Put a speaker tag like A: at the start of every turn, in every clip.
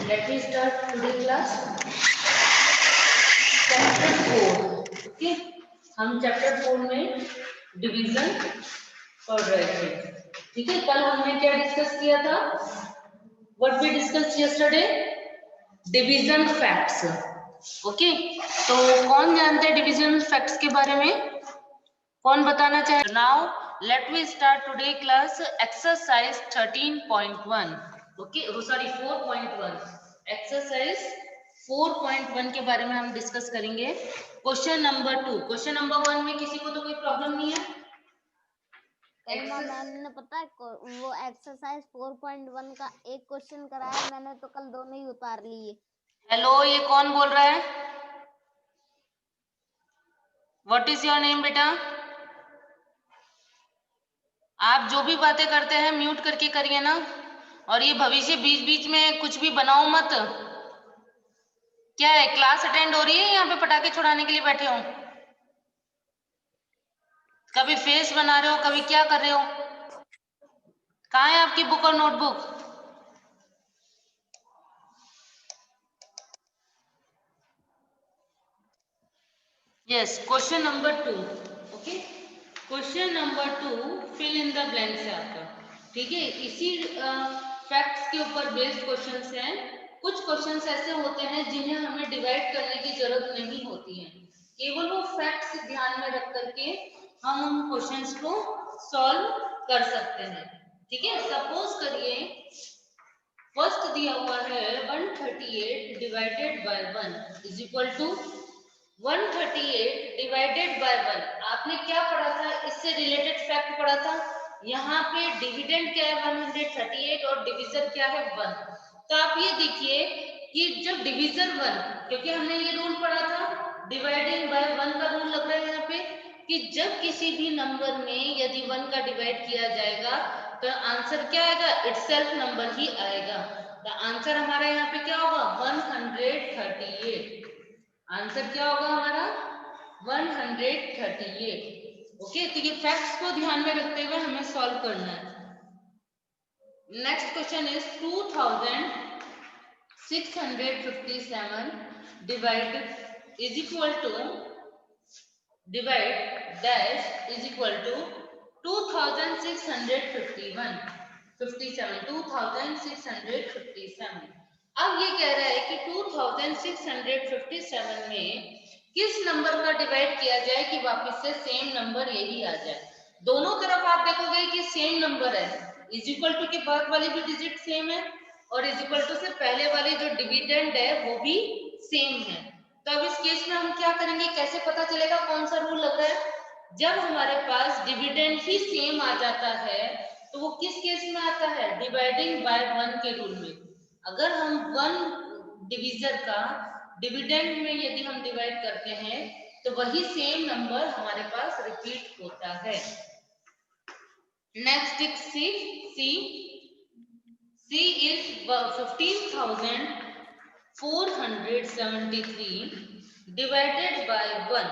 A: Let me start today class. Chapter 4. Okay. हम chapter 4 में division पढ़ रहे थे. ठीक है. कल हमने क्या डिस्कस किया था? What we discussed yesterday? Division facts. Okay. तो कौन जानते हैं डिवीजन फैक्ट्स के बारे में? कौन बताना चाहे? Now let we start today class exercise 13.1. Okay, sorry 4.1. Exercise 4.1 के बारे में हम डिस्कस करेंगे. Question number 2. क्वेश्चन नंबर 1 में किसी को तो कोई प्रॉब्लम नहीं है?
B: मैम ने पता है वो एक्सरसाइज 4.1 का एक क्वेश्चन कराया, मैंने तो कल दोनों ही उतार लिए.
A: हेलो, ये कौन बोल रहा है? व्हाट इज योर नेम बेटा? आप जो भी बातें करते हैं म्यूट करके करिए ना. और ये भविष्य बीच बीच में कुछ भी बनाओ मत. क्या है, क्लास अटेंड हो रही है? यहाँ पे पटाखे छुड़ाने के लिए बैठे हो? कभी फेस बना रहे हो, कभी क्या कर रहे हो? कहाँ है आपकी बुक और notebook? Yes. Question number 2. Okay. Question number 2 fill in the blanks है आपका. ठीक है. इसी फैक्ट्स के ऊपर बेस्ड क्वेश्चंस हैं. कुछ क्वेश्चंस ऐसे होते हैं जिन्हें हमें डिवाइड करने की जरूरत नहीं होती है. केवल वो फैक्ट्स ध्यान में रख करके हम उन क्वेश्चंस को सॉल्व कर सकते हैं. ठीक है. सपोज करिए फर्स्ट दिया हुआ है 138 divided by 1 is equal to 138 divided by 1. आपने क्या पढ़ा था? इससे रिलेटेड फैक्ट पढ़ा था. यहाँ पे डिविडेंड क्या है 138 और डिविजन क्या है 1. तो आप ये देखिए कि जब डिविजन 1, क्योंकि हमने ये रूल पढ़ा था डिवाइडिंग बाय 1 का रूल लग रहा है यहाँ पे कि जब किसी भी नंबर में यदि 1 का डिवाइड किया जाएगा तो आंसर क्या आएगा? इटसेल्फ नंबर ही आएगा. तो आंसर हमारा यहाँ पे क्या होगा? 138. आंसर क्या होगा हमारा? 138. ओके. तो ये फैक्ट्स को ध्यान में रखते हुए हमें सॉल्व करना है. Next question is 2657 divide is equal to divide dash is equal to 2657. 2657. अब ये कह रहा है कि 2657 में किस नंबर का डिवाइड किया जाए कि वापस से सेम नंबर यही आ जाए. दोनों तरफ आप देखोगे कि सेम नंबर है. इज इक्वल टू के बाद वाली भी डिजिट सेम है और इज इक्वल टू से पहले वाली जो डिविडेंड है वो भी सेम है. तो अब इस केस में हम क्या करेंगे? कैसे पता चलेगा कौन सा रूल लग रहा है? जब हमारे पास डिविडेंड ही सेम आ जाता है तो वो किस केस में आता है? डिवाइडिंग बाय 1 के रूल में. अगर हम 1 डिवीजर का डिविडेंड में यदि हम डिवाइड करते हैं तो वही सेम नंबर हमारे पास रिपीट होता है. Next is C is 15,473 divided by 1.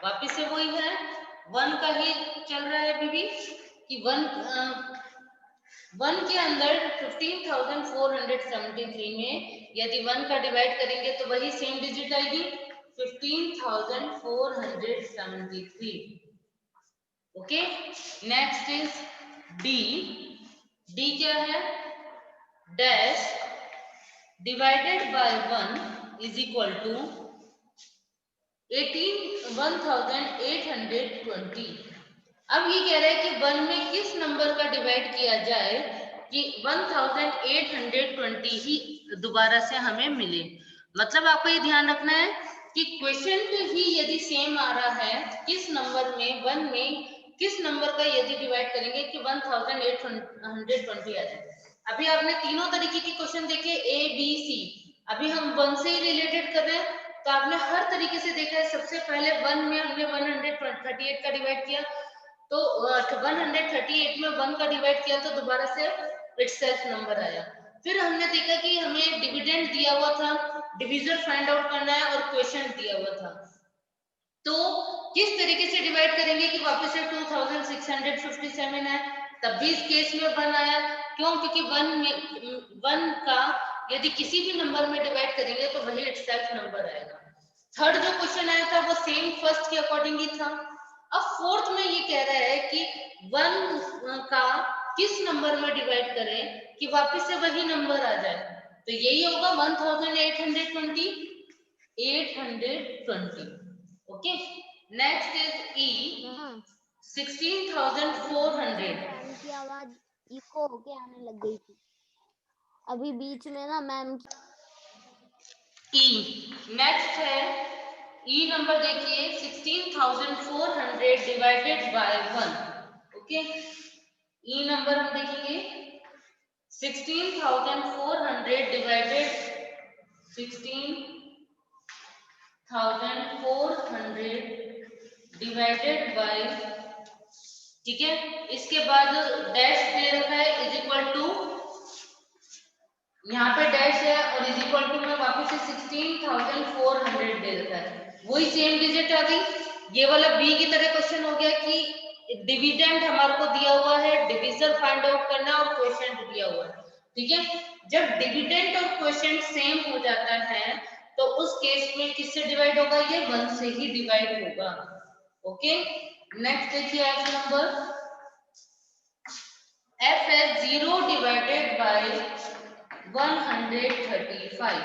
A: वापिस से वही है, 1 का ही चल रहा है अभी भी कि 1 के अंदर 15,473 में यदि 1 का डिवाइड करेंगे तो वही सेम डिजिट आएगी 15,473. ओके. नेक्स्ट इज डी क्या है? Dash divided by 1 is equal to 18,820. अब ये कह रहा है कि 1 में किस नंबर का डिवाइड किया जाए कि 1820 ही दोबारा से हमें मिले. मतलब आपको ये ध्यान रखना है कि क्वेश्चन ही यदि सेम आ रहा है किस नंबर में 1 में किस नंबर का यदि डिवाइड करेंगे कि 1820 आ जाए. अभी आपने तीनों तरीके के क्वेश्चन देखे ए बी सी. अभी हम 1 से ही रिलेटेड कर रहे हैं तो आपने हर तरीके से देखा है. सबसे पहले 1 में हमने 138 का डिवाइड किया तो 138 में 1 का डिवाइड किया तो दोबारा से इटसेल्फ नंबर आया. फिर हमने देखा कि हमें डिविडेंड दिया हुआ था, डिवीजर फाइंड आउट करना है और क्वेश्चन दिया हुआ था. तो किस तरीके से डिवाइड करेंगे कि वापस से 2657 है. तब भी इस केस में 1 आया. क्यों? क्योंकि 1 का यदि किसी भी नंबर में डिवाइड करेंगे तो वही इटसेल्फ नंबर आएगा। थर्ड जो क्वेश्चन आया था वो सेम फर्स्ट के अकॉर्डिंग ही था। अब फोर्थ में ये कह रहा है कि 1 का किस नंबर में डिवाइड करें कि वापस से वही नंबर आ जाए, तो यही होगा 1820, 820। ओके, नेक्स्ट इज ई,
B: हाँ
A: 16,400।
B: मैम की आवाज इको होके आने लग गई थी अभी बीच में ना मैम की।
A: ई नेक्स्ट है, ई नंबर देखिए 16,400 divided by 1। Okay, E number हम देखेंगे 16,400 डिवाइडेड 16,400 डिवाइडेड बाय, ठीक है, इसके बाद डैश दे रखा है इज इक्वल टू, यहाँ पे डैश है और इज इक्वल टू में वापस से 16,400 दे रखा है, वही सेम डिजिट आ गई। ये वाला बी की तरह क्वेश्चन हो गया कि डिविडेंड हमारे को दिया हुआ है, डिविजन फाइंड आउट करना और क्वोशिएंट दिया हुआ है, ठीक है। जब डिविडेंड और क्वोशिएंट सेम हो जाता है तो उस केस में किससे डिवाइड होगा, ये 1 से ही डिवाइड होगा। ओके, नेक्स्ट देखिए एफ नंबर, एफ है 0 डिवाइडेड बाय 135,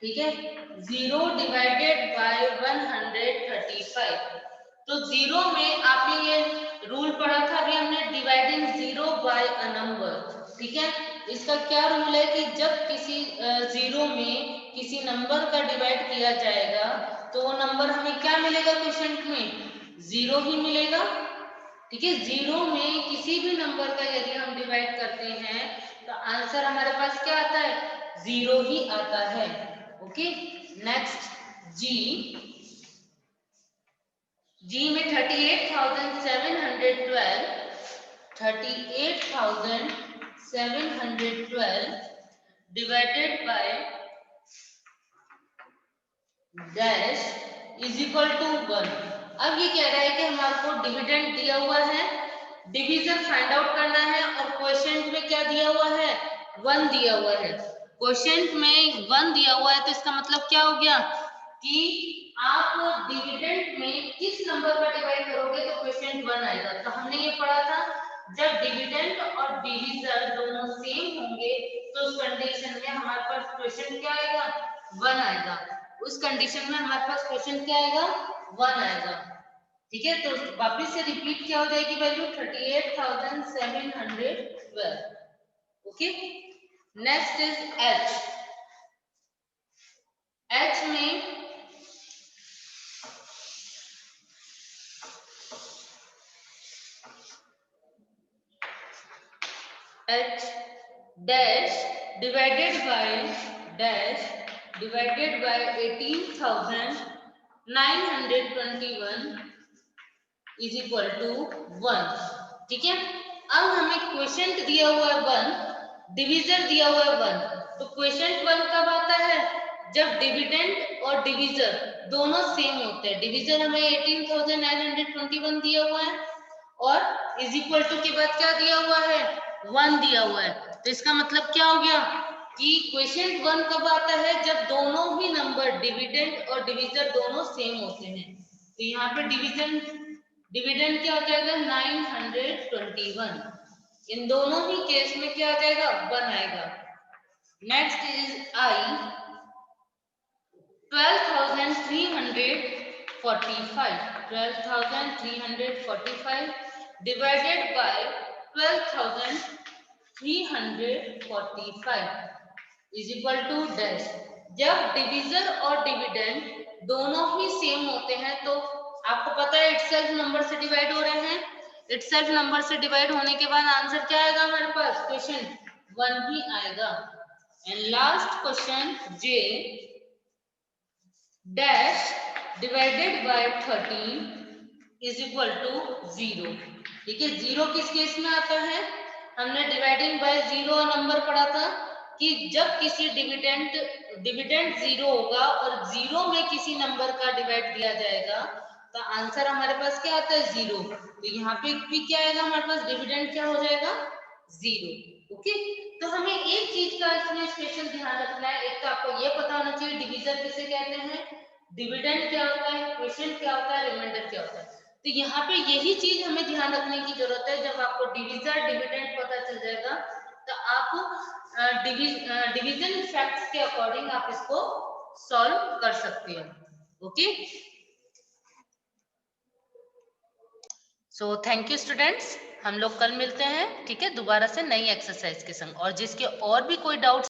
A: ठीक है, 0 डिवाइडेड बाय 135। तो 0 में आपने ये रूल पढ़ा था अभी हमने, डिवाइडिंग 0 बाय अ नंबर, ठीक है। इसका क्या रूल है कि जब किसी 0 में किसी नंबर का डिवाइड किया जाएगा तो वो नंबर हमें क्या मिलेगा, क्वोशिएंट में 0 ही मिलेगा, ठीक है। 0 में किसी भी नंबर का यदि हम डिवाइड करते हैं तो आंसर हमारे पास क्या आता है, 0 ही आता है। ओके, नेक्स्ट जी, जी में 38,712 divided by dash is equal to 1। अब ये कह रहा है कि हमारे को डिविडेंड दिया हुआ है, डिवीजन फाइंड आउट करना है और क्वोशिएंट में क्या दिया हुआ है, 1 दिया हुआ है। क्वोशिएंट में 1 दिया हुआ है तो इसका मतलब क्या हो गया कि आप डिविडेंड में किस नंबर का डिवाइड करोगे तो क्वोशिएंट 1 आएगा। तो हमने ये पढ़ा था जब डिविडेंड और डिवीजन दोनों सेम होंगे तो उस कंडीशन में हमारे पास क्वोशिएंट क्या आएगा, 1 आएगा। उस कंडीशन में हमारे पास क्वेश्चन क्या आएगा, 1 आएगा, ठीक है। तो वापस से रिपीट क्या हो जाएगी value, 38,712। Okay, next is H, H में H dash divided by dash divided by 18,921 is equal to 1, ठीक है। अब हमें क्वोशिएंट दिया हुआ है 1, डिवीजर दिया हुआ है 1, तो क्वोशिएंट 1 कब आता है, जब डिविडेंड और डिवीजर दोनों सेम होते हैं। डिवीजर हमें 18,921 दिया हुआ है और इज इक्वल टू के बाद क्या दिया हुआ है, 1 दिया हुआ है। तो इसका मतलब क्या हो गया कि क्वोशिएंट 1 कब आता है, जब दोनों ही नंबर डिविडेंड और डिवीजर दोनों सेम होते हैं। तो यहाँ पे डिविडेंड क्या हो जाएगा, 921, इन दोनों ही केस में क्या आ जाएगा, 1 आएगा। Next is I, 12,345 divided by 12,345 is equal to dash. जब डिवीजर और डिविडेंड दोनों ही सेम होते हैं तो आपको पता है इटसेल्फ नंबर से डिवाइड हो रहे हैं, इटसेल्फ नंबर से डिवाइड होने के बाद आंसर क्या आएगा हमारे पास, क्वेश्चन 1 ही आएगा। And last question J, dash divided by 13 is equal to 0, ठीक है। 0 किस केस में आता है, हमने डिवाइडिंग बाय 0 नंबर पढ़ा था कि जब किसी डिविडेंड 0 होगा और 0 में किसी नंबर का डिवाइड दिया जाएगा तो आंसर हमारे पास क्या आता है, 0। तो यहाँ पे भी क्या आएगा हमारे पास, डिविडेंड क्या हो जाएगा, 0। ओके, तो हमें एक चीज का इसमें स्पेशल ध्यान रखना है। एक तो आपको ये पता होना चाहिए डिवीजन किसे कहते हैं, डिविडेंड क्या होता है, क्वोशिएंट क्या होता है, रिमाइंडर क्या होता है। तो यहाँ पे यही चीज हमें ध्यान रखने की जरूरत है। जब आपको डिविजन डिविडेंड पता चल जाएगा तो आप डिवीजन फैक्ट्स के अकॉर्डिंग आप इसको सॉल्व कर सकते हैं। Okay, so thank you students, हम लोग कल मिलते हैं, ठीक है, दोबारा से नई एक्सरसाइज के संग। और जिसके और भी कोई डाउट